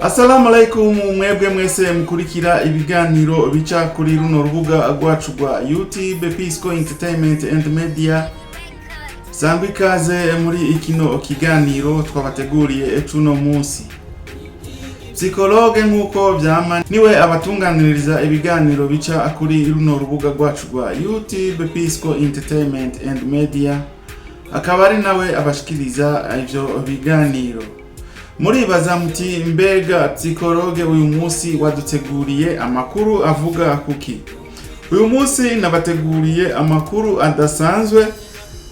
Assalamu alaikum mwebwe mwese mukurikira ibiganiro bica kuri runo rubuga rwacu rwa YouTube Pisco Entertainment and Media. Sangwa ikaze muri ikino kiganiro twabateguriye cuno munsi. Psikologe nkuko vyama niwe abatunganiriza ibiganiro bica kuri runo rubuga rwacu rwa YouTube Pisco Entertainment and Media. Akaba ari nawe abashikiriza ivyo biganiro. Muribaza muti mbega psikologe uyu munsi waduteguriye amakuru avuga kuki? Uyu munsi nabateguriye amakuru adasanzwe,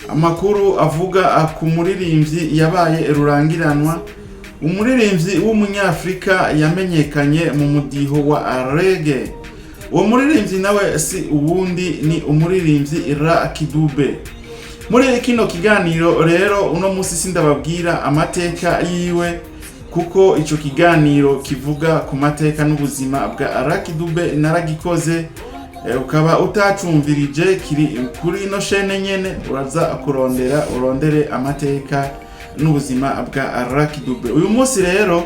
amakuru avuga ku muririmbyi yabaye Rurangiranwa, umuririmbyi w'umunyafrika yamenyekanye mu mudiho wa reggae. Uwo muririmbyi nawe si uwundi ni umuririmbyi Lucky Dube. Muri kino kiganiro rero uno munsi sindababwira amateka yiwe kuko ico kiganiro kivuga ku mateka n'ubuzima bwa Lucky Dube naragikoze, ukaba utacumvirije kiri kuri no chaîne nyene uraza urondere amateka n'ubuzima bwa Lucky Dube. Uyu munsi rero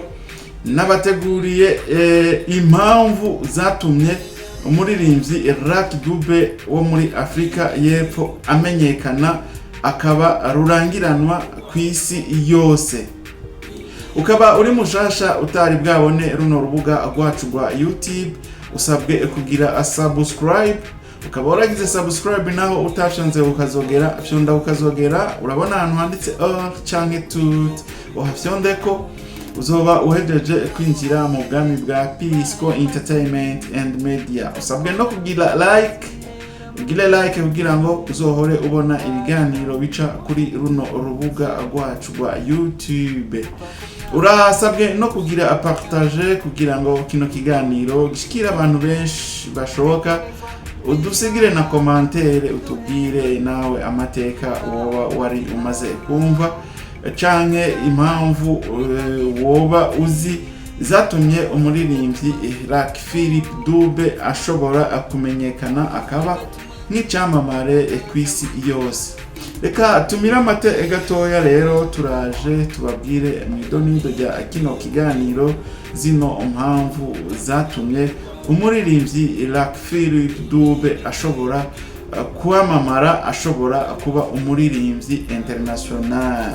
nabateguriye impamvu zatumye umuririmbyi Lucky Dube wo muri Afrika y'Epfo amenyekana akaba rurangiranwa kw'isi yose. Ukaba uri mushasha utari bwabone runo rubuga rwacu rwa YouTube, usabwe kugira subscribe. Ukaba waragize subscribe naho utashanze ukazogera fyonda ukazogera urabona ahantu handitse canke tout uhafyondeko uzoba uhejeje kwinjira mu bwami bwa Pisco Entertainment and Media. Usabwe no kugira like kugira ngo uzohore ubona ibiganiro bica kuri runo rubuga rwacu rwa YouTube. Urasabwe no kugira partager kugira ngo kino kiganiro gishikira abantu benshi bashoboka. Udusigire na commentaire utubwire nawe amateka woba wari umaze kumva canke impamvu woba uzi zatumye umuririmbyi Lucky Dube ashobora kumenyekana akaba nk'icamamare kw'isi yose. Reka tumira amate gatoya rero turaje tubabwire mwidonido rya kino kiganiro zino impamvu zatumye umuririmbyi Lucky Dube ashobora kwamamara, ashobora kuba umuririmbyi international.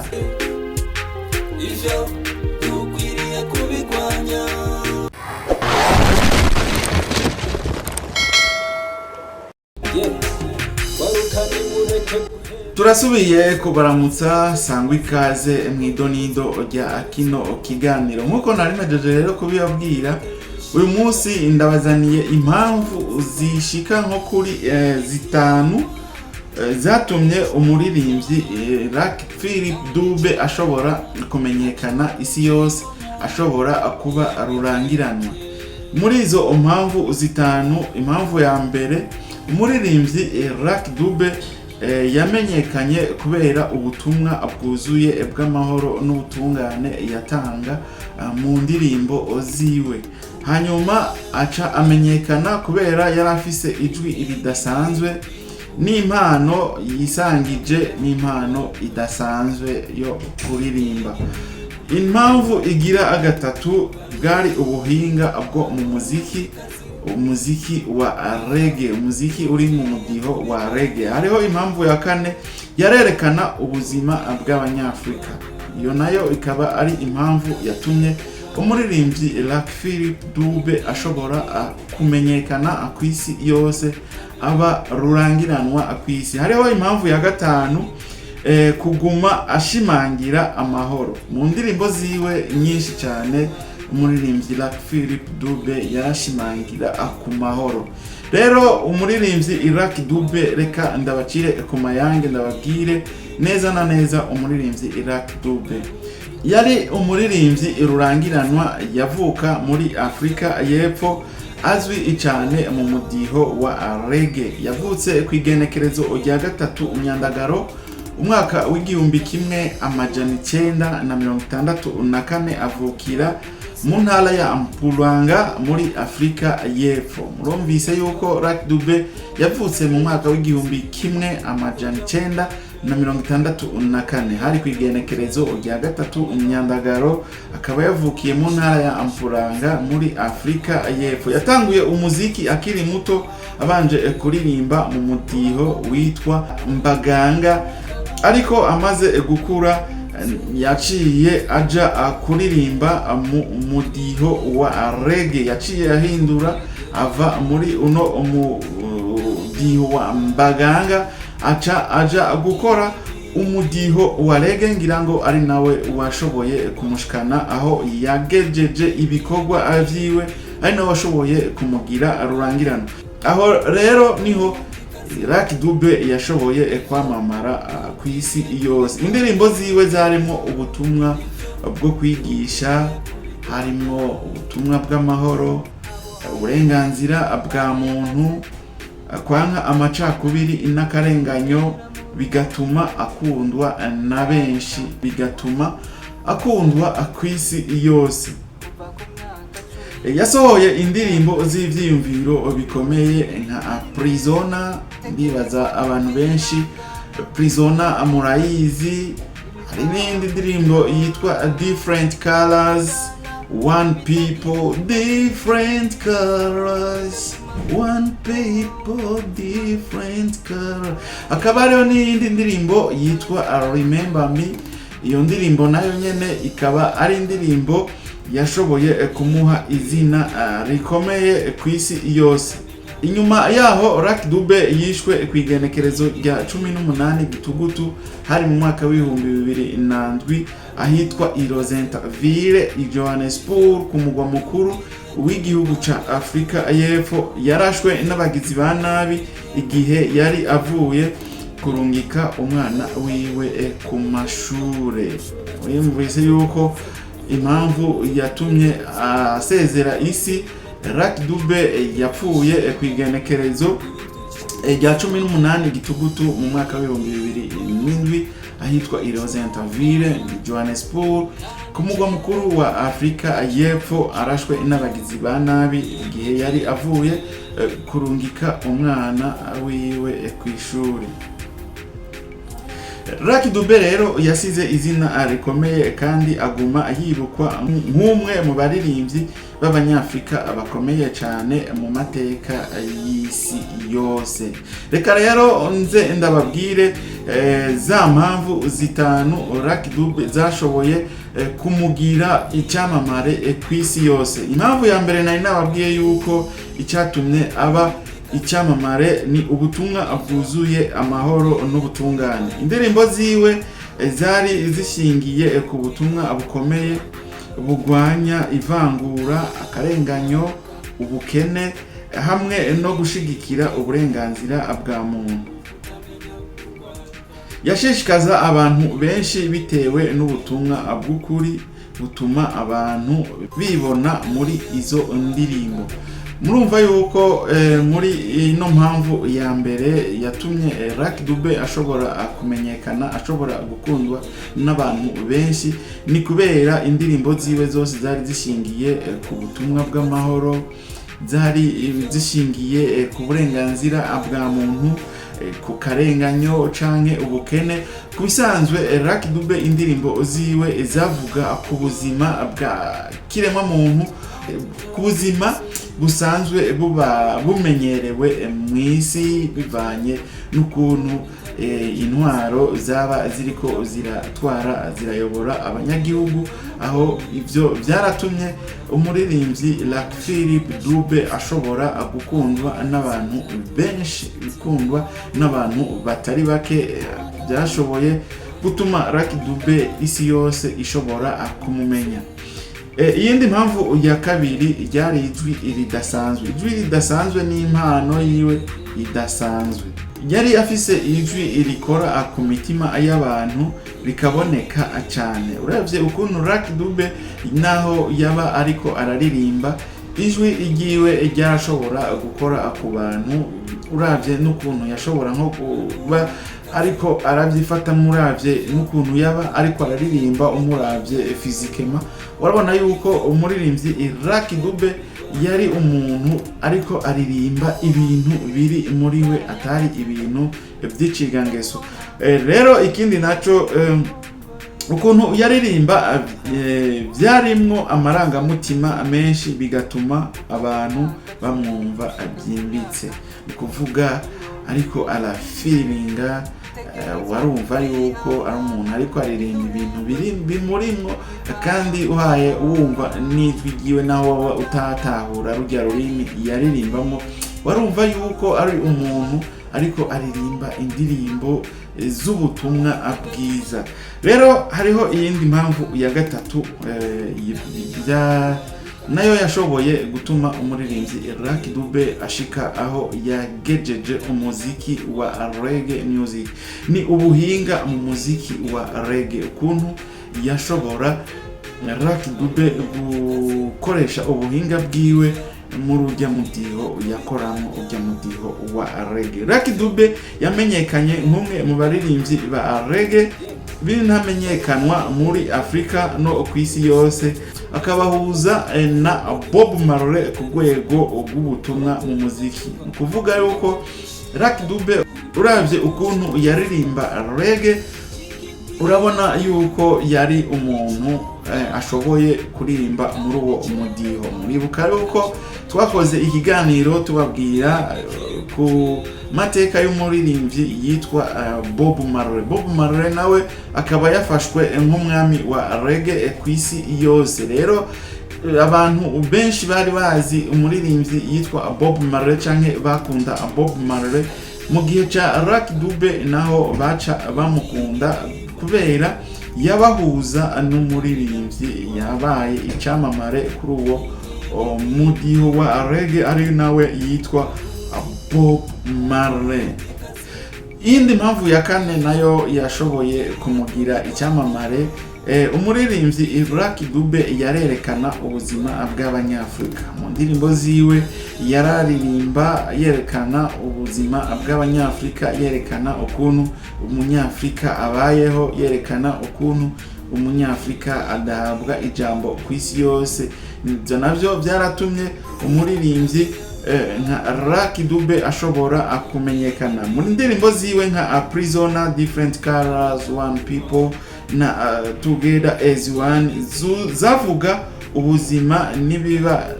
Turasubiye kubaramutsa, sangwa ikaze mwidonido rya kino kiganiro. Nkuko nari mejeje rero kubibabwira, uyu munsi ndabazaniye impamvu zishika nko kuri zitanu zatumye umuririmbyi Lucky Dube ashobora kumenyekana isi yose, ashobora kuba rurangiranwa. Muri izo impamvu zitanu, impamvu ya mbere, umuririmbyi Lucky Dube yamenyekanye kubera ubutumwa bwuzuye bw'amahoro n'ubutungane yatanga mu ndirimbo ziwe. Hanyuma aca amenyekana kubera yari afise ijwi ridasanzwe n'impano yisangije n'impano idasanzwe yo kuririmba. Impamvu igira gatatu bwari ubuhinga bwo mu umuziki wa reggae, umuziki uri mu mudiho wa reggae. Hariho impamvu ya kane, yarerekana ubuzima bw'abanyafrika. Iyo nayo ikaba ari impamvu yatumye umuririmbyi Lucky Dube ashobora kumenyekana kw'isi yose, aba rurangiranwa kw'isi. Hariho impamvu ya gatanu, kuguma ashimangira amahoro. Mu ndirimbo ziwe nyinshi cyane umuririmbyi Lucky Dube yarashimangira ku mahoro. Rero umuririmbyi Lucky Dube reka ndabacire ku mayange ndababwire neza na neza umuririmbyi Lucky Dube. Yari umuririmbyi rurangiranwa yavuka muri Afrika y'Epfo, azwi cyane mu mudiho wa reggae. Yavutse ku igenekerezo rya 3 Myandagaro umwaka w'igihumbi kimwe amajana 964 avukira mu ntara ya Mpulanga muri Afrika y'Epfo. Murumvise yuko Lucky Dube yavutse mu mwaka w'igihumbi kimwe amajana na 1964 hari kwigenekerezo rya gatatu Myandagaro, akaba yavukiye mu ntara ya Ampuranga muri Afrika y'Epfo. Yatanguye umuziki akiri muto abanje kuririmba mu mutiho witwa Mbaganga, ariko amaze gukura yaciye aja kuririmba mu mudiho wa reggae. Yaciye ahindura ava muri uno umudiho wa Mbaganga aja gukora umudiho wa reggae, ngira ngo ari nawe washoboye kumushikana aho yagejeje ibikorwa vyiwe, ari nawe washoboye kumugira Rurangiranwa. Aho rero niho Lucky Dube yashoboye kwamamara kw'isi yose. Indirimbo ziwe zarimo ubutumwa bwo kwigisha, harimo ubutumwa bw'amahoro, uburenganzira bwa muntu, kwanka amacakubiri n'akarenganyo, bigatuma akundwa na benshi, bigatuma akundwa kw'isi yose. Yasohoye indirimbo z'ivyiyumviro bikomeye nka Prisoner, ndibaza abantu benshi Prisoner murayizi. Hari n'indi ndirimbo yitwa Different Colors, One People, Different Colors, One People, Different Colors. Akaba rero n'indi ndirimbo yitwa Remember Me. Iyo ndirimbo nayo nyene ikaba ari indirimbo yashoboye kumuha izina rikomeye kw'isi yose. Inyuma yaho Lucky Dube yishwe kwigenekerezo rya 18 Gitugutu hari mu mwaka w'2007 ahitwa Rurangiranwa i Johannesburg, ku mugwa mukuru w'igihugu ca Afrika y'Epfo. Yarashwe n'abagizi ba nabi igihe yari avuye kurungika umwana wiwe ku mashure. Uyumvise yuko impamvu yatumye asezera isi. Lucky Dube yapfuye kwigenekerezo rya 18 Gitugutu mu mwaka w'2007 ahitwa Rurangiranwa Johannesburg, ku mugwa mukuru wa Afrika y'Epfo. Arashwe n'abagizi ba nabi igihe yari avuye kurungika umwana wiwe kw'ishuri. Lucky Dube rero yasize izina rikomeye kandi aguma yibukwa nk'umwe mu baririmbyi b'Abanyafrika bakomeye cyane mu mateka y'isi yose. Reka rero nze ndababwire za mpamvu zitanu Lucky Dube zashoboye kumugira icyamamare kw'isi yose. Impamvu ya mbere nari nababwiye yuko icyatumye aba icyamamare ni ubutumwa bwuzuye amahoro n'ubutungane. Indirimbo ziwe zari zishingiye ku butumwa bukomeye bugwanya ivangura, akarenganyo, ubukene, hamwe no gushigikira uburenganzira bwa muntu. Yashishikaza abantu benshi bitewe n'ubutumwa bw'ukuri butuma abantu bibona muri izo ndirimbo. Murumva yuko muri ino mpamvu ya mbere yatumye Lucky Dube ashobora kumenyekana, ashobora gukundwa n'abantu benshi, ni kubera indirimbo ziwe zose zari zishingiye ku butumwa bw'amahoro, zari zishingiye ku burenganzira bwa muntu, ku karenganyo canke ubukene. Kubisanzwe Lucky Dube indirimbo ziwe zavuga ku buzima bwa kiremwa muntu, ku buzima busanzwe buba bumenyerewe mw'isi bivanye n'ukuntu intwaro zaba ziriko zirayobora abanyagihugu. Aho ivyo byaratumye umuririmbyi Lucky Dube ashobora gukundwa n'abantu benshi, bikundwa n'abantu batari bake. Byashoboye gutuma Lucky Dube isi yose ishobora kumumenya. Iyindi mpamvu ya kabiri ryari ijwi ridasanzwe. Ijwi ridasanzwe ni impano yiwe idasanzwe. Yari afise ijwi rikora ku mitima y'abantu rikaboneka cyane. Uravye ukuntu Lucky Dube naho yaba ariko araririmba, ijwi igiwe ryashobora gukora ku bantu. Uravye n'ukuntu yashobora nko kuba ariko aravyifata muravye n'ukuntu yaba ariko araririmba umuravye physiquement urabona yuko umuririmbyi Lucky Dube yari umuntu ariko aririmba ibintu biri muri we atari ibintu vy'icigangeso. Rero ikindi naco ukuntu yaririmba vyarimwo amarangamutima menshi bigatuma abantu bamwumva abyimbitse, kuvuga ariko arafiringa warumva yuko ari umuntu ariko aririmba ibintu biri bimurimwo, kandi uhaye wumva n'ijwi ryiwe naho waba utatahura rujya rurimi yaririmbamo warumva yuko ari umuntu ariko aririmba indirimbo z'ubutumwa bwiza. Rero hariho iyindi mpamvu ya gatatu nayo yashoboye gutuma umuririmbyi Lucky Dube ashika aho yagejeje umuziki wa reggae music, ni ubuhinga mu muziki wa reggae, ukuntu yashobora Lucky Dube gukoresha ubuhinga bwiwe muri ujya mudiho yakoramo ujya mudiho wa reggae. Lucky Dube yamenyekanye nk'umwe mu baririmbyi ba reggae binamenyekanwa muri Afrika no kw'isi yose, akabahuza na Bob Marley ku rwego rw'ubutumwa mu muziki. Kuvuga yuko Lucky Dube uravye ukuntu yaririmba reggae urabona yuko yari umuntu ashoboye kuririmba muri uwo umudiho. Muribuka yuko twakoze ikiganiro tubabwira ku mateka y'umuririmbyi yitwa Bob Marley. Bob Marley nawe akaba yafashwe nk'umwami wa reggae kw'isi yose. Rero abantu benshi bari bazi umuririmbyi yitwa Bob Marley canke bakunda Bob Marley mu gihe ca Lucky Dube, naho baca bamukunda kubera yabahuza n'umuririmbyi yabaye icamamare kuri uwo mudiho wa reggae ari nawe yitwa Bob Marley. Iyindi mpamvu ya kane nayo yashoboye kumugira icyamamare, umuririmbyi Lucky Dube yarerekana ubuzima bw'abanyafrika mu ndirimbo ziwe, yararirimba yerekana ubuzima bw'abanyafrika, yerekana ukuntu umunyafrika abayeho, yerekana ukuntu umunyafrika adahabwa ijambo kw'isi yose. Ibyo navyo byaratumye umuririmbyi nka Lucky Dube ashobora kumenyekana muri ndirimbo ziwe nka Prisoner, Different Colors, One People na Together as One, zavuga ubuzima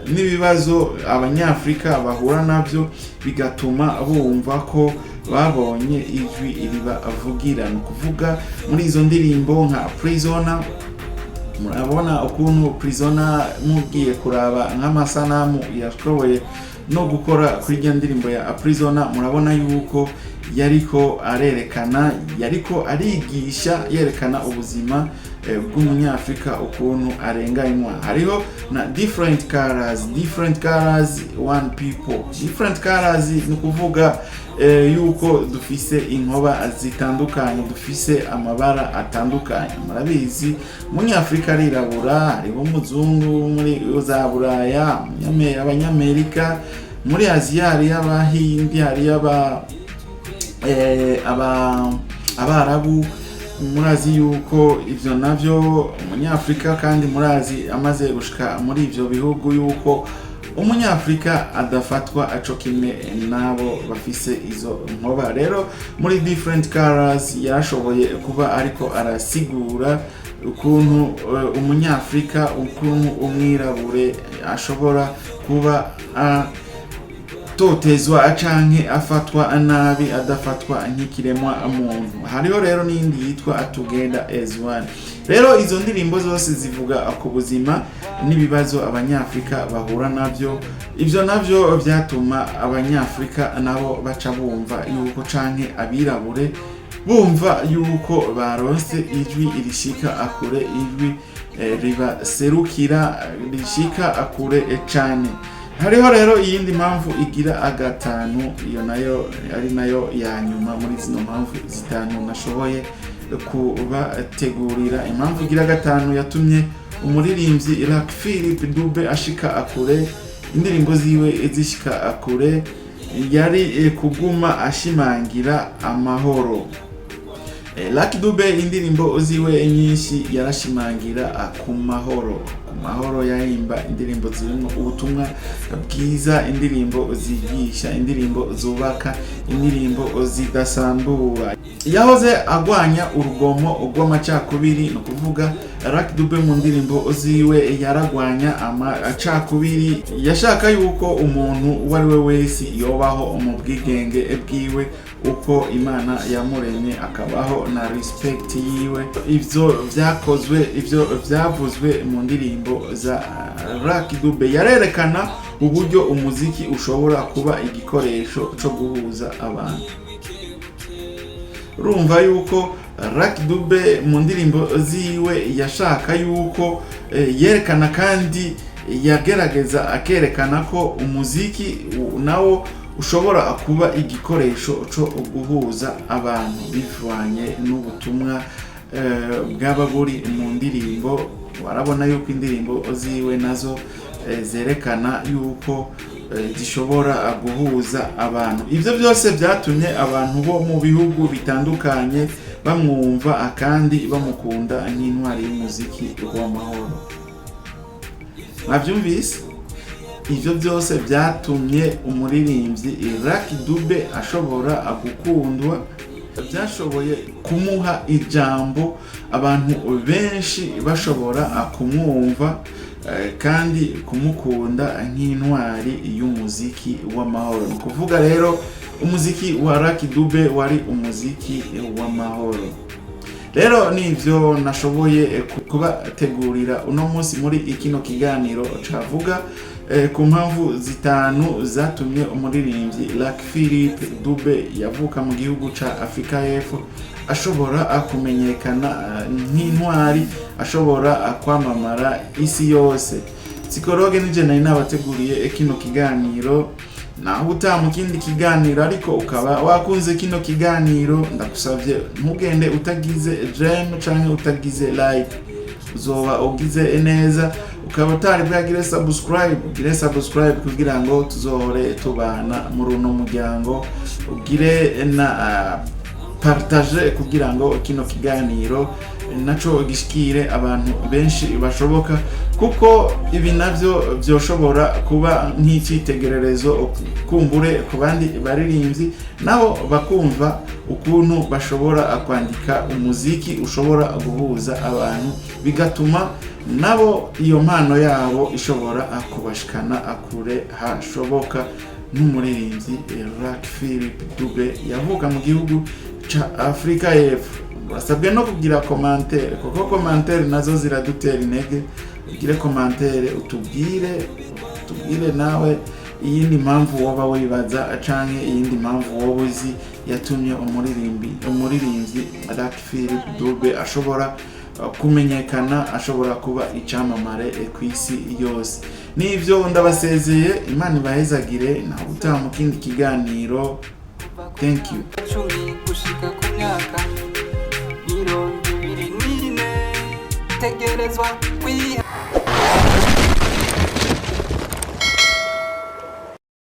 n'ibibazo abanyafrika bahura navyo, bigatuma bumva ko babonye ijwi ribavugira. Ni kuvuga muri izo ndirimbo nka Prisoner, murabona ukuntu Prisoner mugiye kuraba nk'amasanamu yashoboye no gukora kuri iyo ndirimbo ya Prisoner, murabona yuko yariko arerekana, yariko arigisha, yerekana ubuzima bw'umunyafrika ukuntu arenganywa. Hariho na Different Colors, One People. Different Colors ni kuvuga yuko dufise inkoba zitandukanye, dufise amabara atandukanye. Murabizi umunyafrika arirabura, hariho umuzungu muri za Buraya, abanyamerika, muri Aziya hari abahindi, hari abarabu. Murazi yuko ivyo navyo umunyafrika, kandi murazi amaze gushika muri ivyo bihugu yuko umunyafrika adafatwa aco kimwe nabo bafise izo nkoba. Rero muri Different Colors yarashoboye kuba ariko arasigura ukuntu umunyafrika, ukuntu umwirabure ashobora kuba totezwa canke afatwa nabi, adafatwa nk'ikiremwa muntu. Hariho rero n'indi yitwa Together as One. Rero izo ndirimbo zose zivuga ku buzima n'ibibazo abanyafrika bahura navyo. Ivyo navyo vyatuma abanyafrika nabo baca bumva yuko, canke abirabure bumva yuko baronse ijwi irishika akure, ijwi ribaserukira rishika akure cane. Hariho rero iyindi mpamvu igira agatanu, iyo nayo ari nayo ya nyuma muri zino mpamvu zitanu nashoboye kubategurira. Impamvu igira gatanu yatumye umuririmbyi Lucky Dube ashika akure, indirimbo ziwe zishika akure, yari kuguma ashimangira amahoro. Lucky Dube indirimbo ziwe nyinshi yarashimangira ku mahoro yahimba indirimbo zirimo ubutumwa bwiza, indirimbo zigisha, indirimbo zubaka, indirimbo zidasambura. Yahoze agwanya urugomo rw'amacakubiri, no kuvuga Lucky Dube mu ndirimbo ziwe yaragwanya amacakubiri, yashaka yuko umuntu uwo ari we wese yobaho mu bwigenge bwiwe uko Imana yamuremye, akabaho na respect yiwe. Ivyo vyavuzwe mu ndirimbo za Lucky Dube. Yarerekana uburyo umuziki ushobora kuba igikoresho cyo guhuza abantu. Urumva yuko Lucky Dube mu ndirimbo ziwe yashaka yuko yerekana kandi yagerageza akerekana ko umuziki nawo ushobora kuba igikoresho cyo guhuza abantu bivanye n'ubutumwa bwaba buri mu ndirimbo. Warabona yuko indirimbo ziwe nazo zerekana yuko zishobora guhuza abantu. Ivyo byose byatumye abantu bo mu bihugu bitandukanye bamwumva kandi bamukunda nk'intwari y'umuziki w'amahoro. Mwavyumvise? Ivyo byose byatumye umuririmbyi Lucky Dube ashobora gukundwa, byashoboye kumuha ijambo, abantu benshi bashobora kumwumva kandi kumukunda nk'intwari y'umuziki w'amahoro. Ni kuvuga rero umuziki wa Lucky Dube wari umuziki w'amahoro. Rero nivyo nashoboye kubategurira uno munsi muri ikino kiganiro cavuga ku mpamvu zitanu zatumye umuririmbyi Lucky Dube yavuka mu gihugu ca Afrika y'Epfo ashobora kumenyekana nk'intwari, ashobora kwamamara isi yose. Psikologe nije nari nabateguriye kino kiganiro, naho utamu kindi kiganiro ariko ukaba wakunze kino kiganiro, ndagusavye ntugende utagize j'aime canke utagize like. Uzoba ugize neza ukaba utari bwagire subscribe kugira ngo tuzohore tubana muri uno muryango, ugire na partage kugira ngo kino kiganiro naco gishikire abantu benshi bashoboka, kuko ibi navyo byoshobora kuba nk'icitegererezo kumbure ku bandi baririmbyi, nabo bakumva ukuntu bashobora kwandika umuziki ushobora guhuza abantu, bigatuma nabo iyo mpano yabo ishobora kubashikana kure hashoboka. N'umuririmbyi Lucky Dube yavuka mu gihugu ca Afrika y'Epfo. Urasabwe no kugira commentaire, kuko commentaire nazo ziradutera intege. Ugire commentaire utubwire nawe iyindi mpamvu woba wibaza canke iyindi mpamvu woba uzi yatumye umuririmbyi Lucky Dube ashobora kumenyekana, ashobora kuba icamamare kw'isi yose. Nivyo ndabasezeye, Imana ibahezagire, naho utamu kindi kiganiro. Thank you. Tegerezwa